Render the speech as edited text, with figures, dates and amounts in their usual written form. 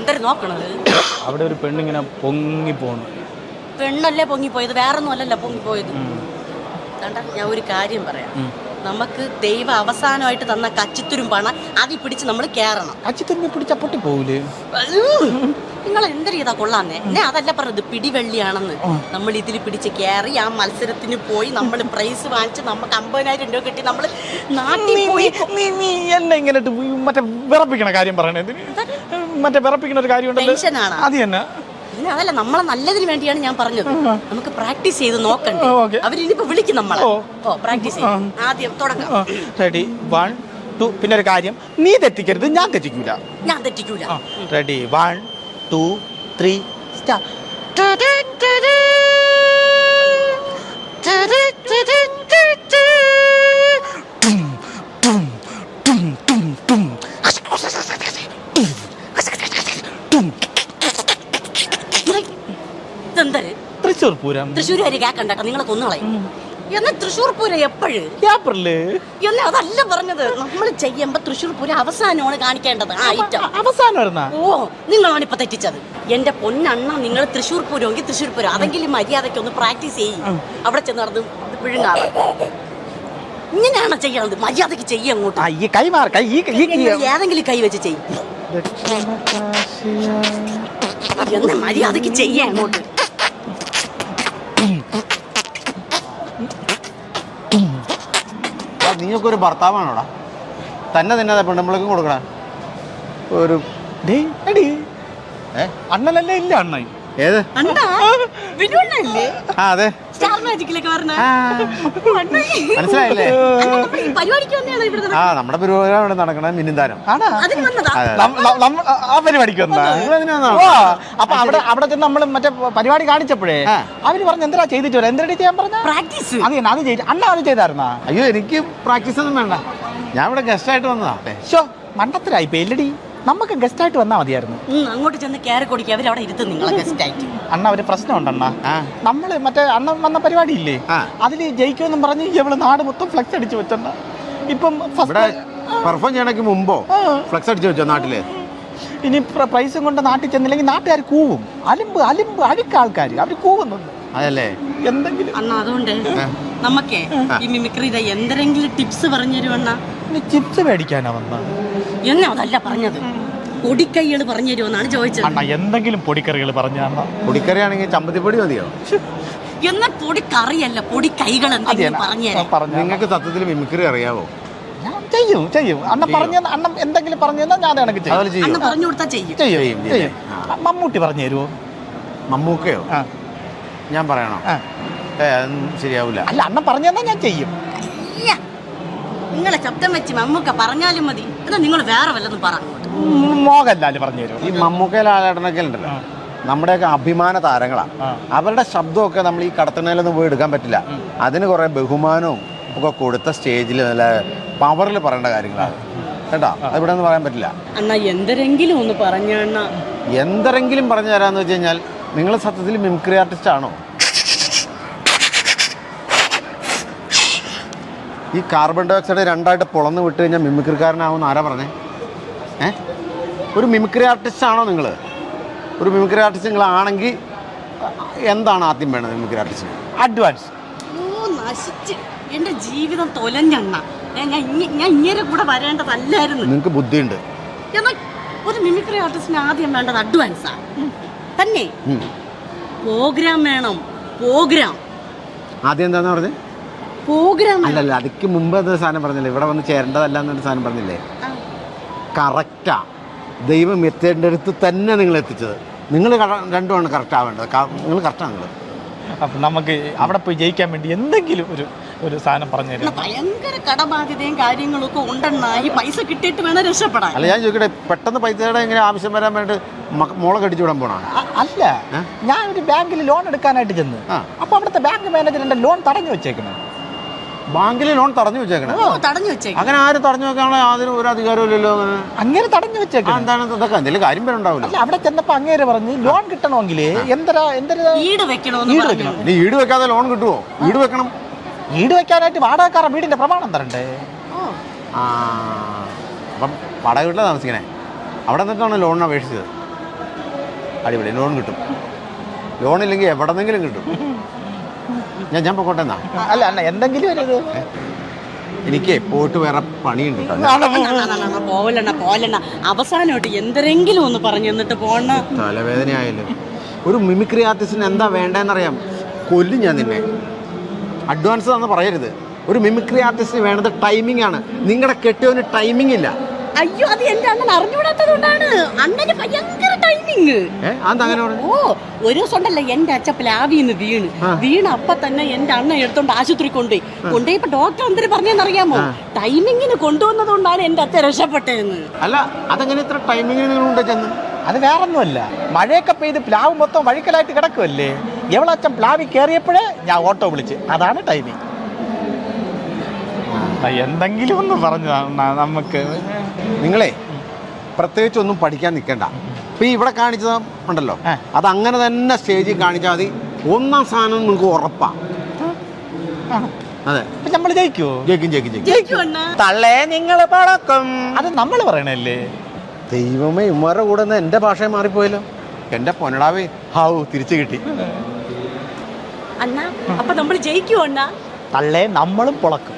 എന്തൊരു നോക്കണത്? അവിടെ ഒരു പെണ്ണിങ്ങനെ പൊങ്ങിപ്പോന്നു. പെണ്ണല്ലേ പൊങ്ങിപ്പോയത്, വേറൊന്നും അല്ലല്ലോ പൊങ്ങിപ്പോയത്. ഞാൻ ഒരു കാര്യം പറയാം. നമുക്ക് ദൈവം അവസാനമായിട്ട് തന്ന കച്ചിത്തുരുമ്പാണ്, അതിൽ പിടിച്ച് നമ്മൾ കയറണം. കച്ചിത്തുരുമ്പി പിടിച്ച പൊട്ടി പോകൂലേ? നിങ്ങൾ എന്തൊരു ചെയ്താ കൊള്ളാന്നേ. ഞാൻ അതല്ല പറഞ്ഞത്, പിടിവെള്ളിയാണെന്ന്. നമ്മൾ ഇതിൽ പിടിച്ച് കയറി ആ മത്സരത്തിന് പോയി നമ്മൾ പ്രൈസ് വാങ്ങിച്ച് നമുക്ക് 50,000 രൂപ കിട്ടി. നമ്മൾ നാട്ടിൽ പോയി. നീ എന്നെ ഇങ്ങനെ മറ്റേ വിറപ്പിക്കണ കാര്യം പറയണേ. മറ്റേ വിറപ്പിക്കണ ഒരു കാര്യം ടെൻഷനാണ് അത് തന്നെ. പിന്നെ അതല്ല, നമ്മളെ നല്ലതിന് വേണ്ടിയാണ് ഞാൻ പറഞ്ഞത്. നമുക്ക് പ്രാക്ടീസ് ചെയ്ത് നോക്കണ്ടേ? അവരിനിപ്പോ വിളിക്കും നമ്മളെ. പ്രാക്ടീസ് ചെയ്യും. ആദ്യം തുടങ്ങാം. റെഡി 1 2. പിന്നെ ഒരു കാര്യം, നീ തെറ്റിക്കരുത്, ഞാൻ തെറ്റിക്കൂല. ഞാൻ തെറ്റിക്കൂല. Ready 1 2 3 start. തൃശ്ശൂർ പൂരം. തൃശ്ശൂർ വരെ കേക്കണ്ട, നിങ്ങളെ കൊന്നുകളയും. എന്നാ തൃശ്ശൂർ പൂരം എപ്പോഴും എന്നാ അതല്ല പറഞ്ഞത്. നമ്മൾ ചെയ്യുമ്പോ തൃശ്ശൂർ പൂരം അവസാനമാണ് കാണിക്കേണ്ടത്. ആ ഐറ്റം അവസാനം. ഓ, നിങ്ങളാണ് ഇപ്പൊ തെറ്റിച്ചത്. എന്റെ പൊന്നണ്ണ, നിങ്ങൾ തൃശ്ശൂർ പൂരമെങ്കിൽ തൃശ്ശൂർ പൂരം, അതെങ്കിലും മര്യാദയ്ക്ക് ഒന്ന് പ്രാക്ടീസ് ചെയ്യും. അവിടെ ചെന്ന് നടന്ന് പിഴുങ്ങാറ്. ഇങ്ങനെയാണോ ചെയ്യണത്? മര്യാദക്ക് ചെയ്യും. അങ്ങോട്ട് ഏതെങ്കിലും കൈ വെച്ച് ചെയ്യും. എന്ന് മര്യാദക്ക് ചെയ്യാം അങ്ങോട്ട്. നീയൊക്കെ ഒരു ഭർത്താവാണോടാ? തന്നെ തന്നെ പെണ്ണുമ്പളേക്കും കൊടുക്കണ ഒരു അണ്ണനല്ലേ? ഇല്ല അണ്ണ. ഏത്? അതെ, മനസ്സിലായില്ലേ? ആ, നമ്മുടെ പരിപാടി നടക്കണ മിനിന്താനം. ആ പരിപാടിക്ക് അപ്പൊ അവിടെ ചെന്ന് നമ്മള് മറ്റേ പരിപാടി കാണിച്ചപ്പോഴേ അവര് പറഞ്ഞു എന്താ ചെയ്തിട്ട് വരാം. എന്താ ചെയ്യാൻ പറഞ്ഞ പ്രാക്ടീസ്. അത് തന്നെ, അത് ചെയ്തു. അണ്ണ അത് ചെയ്തായിരുന്നാ? അയ്യോ, എനിക്ക് പ്രാക്ടീസ് ഒന്നും വേണ്ട. ഞാൻ ഇവിടെ ഗസ്റ്റ് ആയിട്ട് വന്നതാ. മണ്ടത്തിലായി പേല്ലടി. നമുക്ക് ഗസ്റ്റ് ആയിട്ട് വന്നാൽ മതിയായിരുന്നു. അങ്ങോട്ട് ചെന്ന് കയറി കൊടുക്കുക, അവരവിടെ ഇരുത്തും നിങ്ങളെ ഗസ്റ്റ് ആയിട്ട്. അണ്ണ ഒരു പ്രശ്നമുണ്ടണ്ണ. നമ്മള് മറ്റേ അണ്ണൻ വന്ന പരിപാടി ഇല്ലേ, അതില് ജയിക്കുമെന്നും പറഞ്ഞ് ഇവള് നാട് മൊത്തം ഫ്ലെക്സ് അടിച്ചു വെച്ചണ്ട. ഇപ്പം പെർഫോം ചെയ്യണക്ക് മുമ്പോ ഫ്ലെക്സ് അടിച്ചു വെച്ചോ നാട്ടില്? ഇനി പ്രൈസും കൊണ്ട് നാട്ടിൽ ചെന്നില്ലെങ്കിൽ നാട്ടുകാർ കൂവും. അലിമ്പ് അലിമ്പ് അഴുക്ക ആൾക്കാർ അവര് കൂവുന്നുണ്ട്. അതല്ലേ എന്തെങ്കിലും അണ്ണ. അതുകൊണ്ട് നമുക്കേ ഈ മിമിക്രിയുടെ എന്തെങ്കിലും ടിപ്സ് പറഞ്ഞു തരുവണ്ണ. ചിപ്സ് മേടിക്കാനാ വന്ന? എന്നാ അതല്ല പറഞ്ഞത്, പൊടിക്കൈകൾ പറഞ്ഞു തരുമെന്നാണ് ചോദിച്ചത്. അണ്ണ എന്തെങ്കിലും പൊടിക്കറികൾ പറഞ്ഞു തന്ന. പൊടിക്കറി ആണെങ്കിൽ ചമ്മന്തിപ്പൊടി മതിയോ? എന്നാ പൊടിക്കറിയല്ല, പൊടിക്കൈകൾ എന്തെങ്കിലും പറഞ്ഞു തരാം. നിങ്ങൾക്ക് സത്യത്തിൽ മിമിക്രി അറിയാവോ? ചെയ്യും ചെയ്യും. അണ്ണ പറഞ്ഞു അണ്ണൻ എന്തെങ്കിലും പറഞ്ഞു തന്നാൽ ഞാൻ കണക്ക് ചെയ്യും. പറഞ്ഞു കൊടുത്താൽ ചെയ്യും. മമ്മൂട്ടി പറഞ്ഞു തരുമോ? മമ്മൂക്കയോ? ഞാൻ പറയണോ? ശരിയാവൂല. അല്ല, അണ്ണൻ പറഞ്ഞു തന്നാൽ ഞാൻ ചെയ്യും. നിങ്ങളെ ശബ്ദം വെച്ച് മമ്മൂക്ക പറഞ്ഞാലും മതി. എന്നാ നിങ്ങൾ വേറെ വല്ലതും പറഞ്ഞു. മോഹൻലാല് പറഞ്ഞു തരും. ഈ മമ്മൂക്ക ലാലേട്ടനൊക്കെ ഉണ്ടല്ലോ, നമ്മുടെയൊക്കെ അഭിമാന താരങ്ങളാണ്. അവരുടെ ശബ്ദമൊക്കെ നമ്മൾ ഈ കടത്തണയിലൊന്നും പോയി എടുക്കാൻ പറ്റില്ല. അതിന് കുറെ ബഹുമാനവും ഒക്കെ കൊടുത്ത സ്റ്റേജിൽ നല്ല പവറിൽ പറയേണ്ട കാര്യങ്ങളാണ് കേട്ടോ. അതിവിടെ ഒന്നും പറയാൻ പറ്റില്ല. എന്നാ എന്തെങ്കിലും ഒന്ന് പറഞ്ഞ എന്തെങ്കിലും പറഞ്ഞു തരാന്ന് വെച്ച് കഴിഞ്ഞാൽ, നിങ്ങൾ സത്യത്തിൽ മിമിക്രി ആർട്ടിസ്റ്റ് ആണോ? ഈ കാർബൺ ഡൈ ഓക്സൈഡ് രണ്ടായിട്ട് പൊളന്ന് വിട്ട് കഴിഞ്ഞാൽ മിമിക്രിക്കാരനാവുമെന്ന് ആരാ പറഞ്ഞേ? ഒരു മിമിക്രി ആർട്ടിസ്റ്റ് ആണോ നിങ്ങൾ? ഒരു മിമിക്രി ആർട്ടിസ്റ്റ് നിങ്ങളാണെങ്കിൽ എന്താണ് ആദ്യം വേണ്ടത് മിമിക്രി ആർട്ടിസ്റ്റ്? അഡ്വാൻസ്. നശിച്ച് എൻ്റെ ജീവിതം തൊലഞ്ഞെണ്ണ. ഞാൻ ഇങ്ങനെ കൂടെ വരേണ്ടതല്ലായിരുന്നു. നിങ്ങൾക്ക് ബുദ്ധിയുണ്ട്. എന്നാൽ ഒരു മിമിക്രി ആർട്ടിസ്റ്റിന് ആദ്യം വേണ്ടത് അഡ്വാൻസാ തന്നെ. പ്രോഗ്രാം വേണം. പ്രോഗ്രാം ആദ്യം എന്താന്ന് പറഞ്ഞത്? പ്രോഗ്രാം അല്ലല്ല, അതിക്ക് മുമ്പ് അത് സാധനം പറഞ്ഞില്ലേ, ഇവിടെ വന്ന് ചേരേണ്ടതല്ല എന്നൊരു സാധനം പറഞ്ഞില്ലേ? കറക്റ്റാ. ദൈവം എത്തേണ്ടടുത്ത് തന്നെ നിങ്ങൾ എത്തിച്ചത്. നിങ്ങൾ രണ്ടുമാണ് കറക്റ്റ് ആവേണ്ടത്. നിങ്ങൾ കറക്റ്റാണ്. നിങ്ങൾ അപ്പം നമുക്ക് അവിടെ പോയി ജയിക്കാൻ വേണ്ടി എന്തെങ്കിലും ഒരു സാധനം പറഞ്ഞു തരാം. ഭയങ്കര കടബാധ്യതയും കാര്യങ്ങളൊക്കെ ഉണ്ടെന്ന ഈ പൈസ കിട്ടിയിട്ട് വേണം രക്ഷപ്പെടാൻ. അല്ല, ഞാൻ ചോദിക്കട്ടെ, പെട്ടെന്ന് പൈസയുടെ എങ്ങനെ ആവശ്യം വരാൻ വേണ്ടി മോളെ കടിച്ചു വിടാൻ പോണോ? അല്ല, ഞാൻ ഒരു ബാങ്കിൽ ലോൺ എടുക്കാനായിട്ട് ചെന്ന്, അപ്പൊ അവിടുത്തെ ബാങ്ക് മാനേജർ എന്റെ ലോൺ തടഞ്ഞു വെച്ചേക്കണേ. ബാങ്കിൽ ലോൺ തടഞ്ഞു വെച്ചേക്കണേ? അങ്ങനെ ആരും തടഞ്ഞു വെക്കാനുള്ള യാതൊരു ഒരു അധികാരവും ഇല്ലല്ലോ. അങ്ങനെ തടഞ്ഞു വെച്ചേക്കണം. എന്താണ് ഇതൊക്കെ? എന്തെങ്കിലും കാര്യം പേരുണ്ടാവില്ല. അവിടെ ചെന്നപ്പോ അങ്ങേര് പറഞ്ഞ് ലോൺ കിട്ടണമെങ്കിൽ ഈട് വെക്കണം. ഈട് വെക്കാതെ ലോൺ കിട്ടുമോ? ഈട് വെക്കണം. ഈട് വെക്കാനായിട്ട് വാടകക്കാരൻ വീടിന്റെ പ്രമാണം തരണ്ടേ? അപ്പം വാടക വീട്ടിലാണ് താമസിക്കണേ. അവിടെ നിന്നിട്ടാണ് ലോണിന് അപേക്ഷിച്ചത്. അടിപൊളി ലോൺ കിട്ടും. ലോണില്ലെങ്കിൽ എവിടെന്നെങ്കിലും കിട്ടും. ഞാൻ പൊക്കോട്ടെ എന്നാ. അല്ല അണ്ണ എന്തെങ്കിലും ഒരു ഇത്. എനിക്ക് പോയിട്ട് വേറെ പണിയുണ്ട് കേട്ടോ. പോലണ്ണ അവസാനമായിട്ട് എന്തെങ്കിലും ഒന്ന് പറഞ്ഞു എന്നിട്ട് പോണ. തലവേദന ആയല്ലോ. ഒരു മിമിക്രി ആർട്ടിസ്റ്റിന് എന്താ വേണ്ടതെന്നറിയാം. കൊല്ലും ഞാൻ നിന്നെ. അഡ്വാൻസ് എന്ന് പറയരുത്. ഒരു മിമിക്രി ആർട്ടിസ്റ്റിന് വേണ്ടത് ടൈമിംഗ് ആണ്. നിങ്ങളുടെ കെട്ടിയവന് ടൈമിംഗ് ഇല്ല. അയ്യോ, അത് എന്റെ അണ്ണൻ അറിഞ്ഞുകൂടാത്തത് കൊണ്ടാണ്. അണ്ണന് ഭയങ്കര ടൈമിങ്. ഓ, ഒരു ദിവസം ഉണ്ടല്ലോ എന്റെ അച്ഛൻ പ്ലാവിന്ന് വീണ് അപ്പൊ തന്നെ എന്റെ അണ്ണൻ എടുത്തോണ്ട് ആശുപത്രി കൊണ്ടുപോയിപ്പോ ഡോക്ടർ എന്തിനു പറഞ്ഞെന്നറിയാമോ? ടൈമിങ്ങിന് കൊണ്ടുവന്നത് കൊണ്ടാണ് എന്റെ അച്ഛൻ രക്ഷപ്പെട്ടതെന്ന്. അല്ല, അതെങ്ങനെ ഇത്ര ടൈമിങ്ങിന് ചെന്ന്? അത് വേറൊന്നുമല്ല, മഴയൊക്കെ പെയ്ത് പ്ലാവ് മൊത്തം വഴിക്കലായിട്ട് കിടക്കുമല്ലേ. എവളച്ഛൻ പ്ലാവിൽ കയറിയപ്പോഴേ ഞാൻ ഓട്ടോ വിളിച്ച്. അതാണ് ടൈമിങ്. എന്തെങ്കിലും ഒന്ന് പറഞ്ഞു നമുക്ക്. നിങ്ങളെ പ്രത്യേകിച്ച് ഒന്നും പഠിക്കാൻ നിൽക്കണ്ട. ഇപ്പൊ ഇവിടെ കാണിച്ചത് ഉണ്ടല്ലോ, അത് അങ്ങനെ തന്നെ സ്റ്റേജിൽ കാണിച്ചാൽ മതി. ഒന്നാം സ്ഥാനം നിങ്ങൾക്ക് ഉറപ്പാ. അതെ, നമ്മൾ ജയിക്കുവോ? ജയിക്കും. തള്ളേ നിങ്ങൾ പടക്കം. അത് നമ്മൾ പറയണല്ലേ. ദൈവമേ, ഉമ്മാരുടെ കൂടെ നിന്ന് എന്റെ ഭാഷ മാറിപ്പോയല്ലോ. എന്റെ പൊന്നടാവേ, ഹാവു തിരിച്ചു കിട്ടി. അണ്ണാ, അപ്പൊ നമ്മൾ ജയിക്കുവോ അണ്ണാ? തള്ളേ നമ്മളും പൊളക്കും.